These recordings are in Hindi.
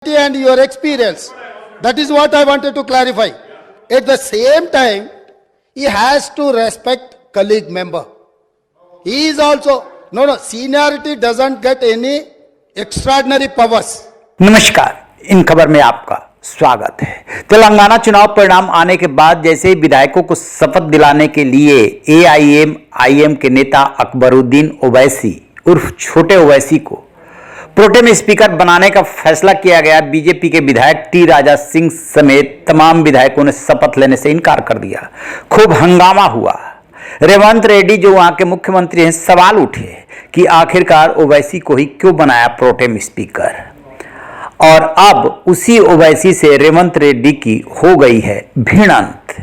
and your experience. That is what I wanted to clarify. At the same time, he has to respect colleague member. He is also, seniority doesn't get any extraordinary powers. नमस्कार, इन खबर में आपका स्वागत है। तेलंगाना चुनाव परिणाम आने के बाद जैसे ही विधायकों को शपथ दिलाने के लिए एआईएम के नेता अकबरुद्दीन ओवैसी उर्फ छोटे ओवैसी को प्रोटेम स्पीकर बनाने का फैसला किया गया, बीजेपी के विधायक टी राजा सिंह समेत तमाम विधायकों ने शपथ लेने से इनकार कर दिया। खूब हंगामा हुआ। रेवंत रेड्डी जो वहां के मुख्यमंत्री हैं, सवाल उठे कि आखिरकार ओवैसी को ही क्यों बनाया प्रोटेम स्पीकर। और अब उसी ओवैसी से रेवंत रेड्डी की हो गई है भिड़ंत।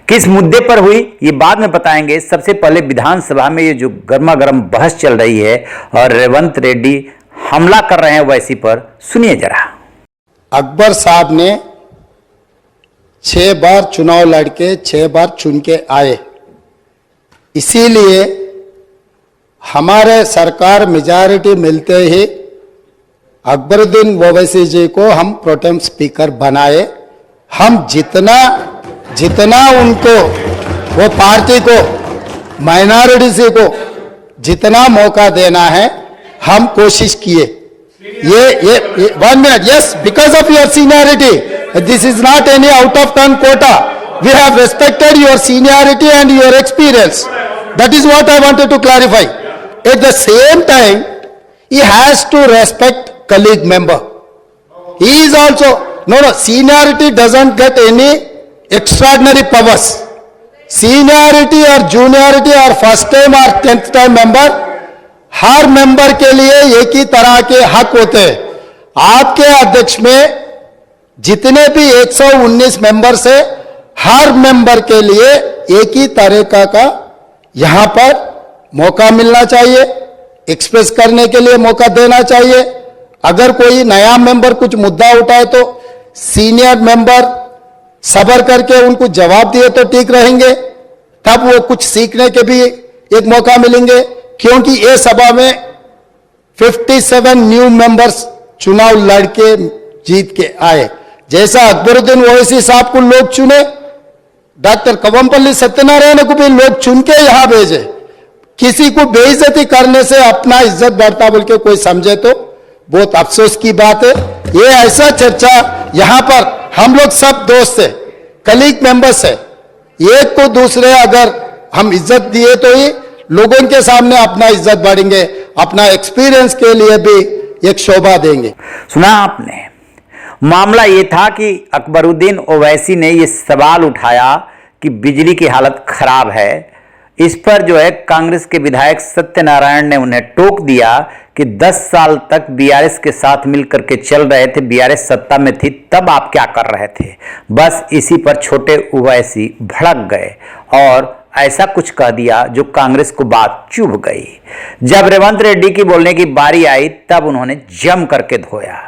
किस मुद्दे पर हुई ये बाद में बताएंगे। सबसे पहले विधानसभा में ये जो गर्मा गर्म बहस चल रही है और रेवंत रेड्डी हमला कर रहे हैं ओवैसी पर, सुनिए जरा। अकबर साहब ने 6 बार चुनाव लड़के 6 बार चुन के आए, इसीलिए हमारे सरकार मेजॉरिटी मिलते ही अकबरुद्दीन ओवैसी जी को हम प्रोटेम स्पीकर बनाए। हम जितना उनको वो पार्टी को माइनॉरिटी को जितना मौका देना है हम कोशिश किए। ये 1 minute, yes, because of your seniority, this is not any out of turn quota. We have respected your seniority and your experience. That is what I wanted to clarify. At the same time he has to respect colleague member. He is also, seniority doesn't get any extraordinary powers. Seniority or juniority or first time or 10th time member, her member के लिए एक ही तरह के हक होते हैं। आपके अध्यक्ष में जितने भी 119 मेंबर से हर मेंबर के लिए एक ही तरीका का यहां पर मौका मिलना चाहिए, एक्सप्रेस करने के लिए मौका देना चाहिए। अगर कोई नया मेंबर कुछ मुद्दा उठाए तो सीनियर मेंबर सबर करके उनको जवाब दिए तो ठीक रहेंगे, तब वो कुछ सीखने के भी एक मौका मिलेंगे। क्योंकि ये सभा में 57 न्यू मेंबर्स चुनाव लड़के जीत के आए। जैसा अकबरुद्दीन ओवैसी साहब को लोग चुने, डॉक्टर कवंपल्ली सत्यनारायण को भी लोग चुन के यहां भेजे। किसी को बेइज्जती करने से अपना इज्जत बढ़ता बोल के कोई समझे तो बहुत अफसोस की बात है। ये ऐसा चर्चा यहां पर हम लोग सब दोस्त है, कलीग मेंबर्स है, एक को दूसरे अगर हम इज्जत दिए तो ही लोगों के सामने अपना इज्जत बढ़ेंगे, अपना एक्सपीरियंस के लिए भी एक शोभा देंगे। सुना आपने, मामला ये था कि अकबरुद्दीन ओवैसी ने ये सवाल उठाया कि बिजली की हालत खराब है। इस पर जो है कांग्रेस के विधायक सत्यनारायण ने उन्हें टोक दिया कि 10 साल तक बीआरएस के साथ मिलकर के चल रहे थे, बीआरएस सत्ता में थी, तब आप क्या कर रहे थे। बस इसी पर छोटे ओवैसी भड़क गए और ऐसा कुछ कह दिया जो कांग्रेस को बात चुभ गई। जब रेवंत रेड्डी की बोलने की बारी आई तब उन्होंने जम करके धोया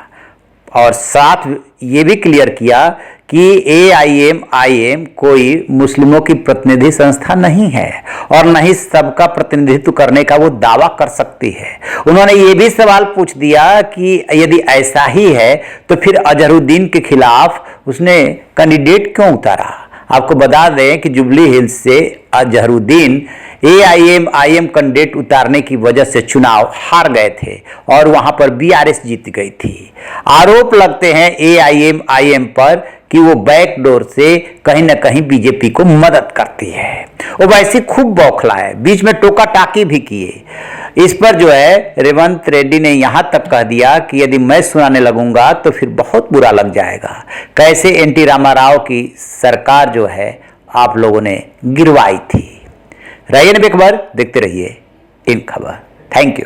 और साथ ये भी क्लियर किया कि एआईएम कोई मुस्लिमों की प्रतिनिधि संस्था नहीं है और न ही सबका प्रतिनिधित्व करने का वो दावा कर सकती है। उन्होंने ये भी सवाल पूछ दिया कि यदि ऐसा ही है तो फिर अजहरुद्दीन के खिलाफ उसने कैंडिडेट क्यों उतारा। आपको बता दें कि जुबली हिल्स से अजहरुद्दीन एआईएम कैंडिडेट उतारने की वजह से चुनाव हार गए थे और वहां पर बीआरएस जीत गई थी। आरोप लगते हैं एआईएम पर कि वो बैकडोर से कहीं ना कहीं बीजेपी को मदद करती है। वो वैसे खूब बौखला है, बीच में टोका टाकी भी किए। इस पर जो है रेवंत रेड्डी ने यहां तक कह दिया कि यदि मैं सुनाने लगूंगा तो फिर बहुत बुरा लग जाएगा। कैसे एनटी रामाराव की सरकार जो है आप लोगों ने गिरवाई थी। रहिए बेखबर, देखते रहिए इन खबर। Thank you.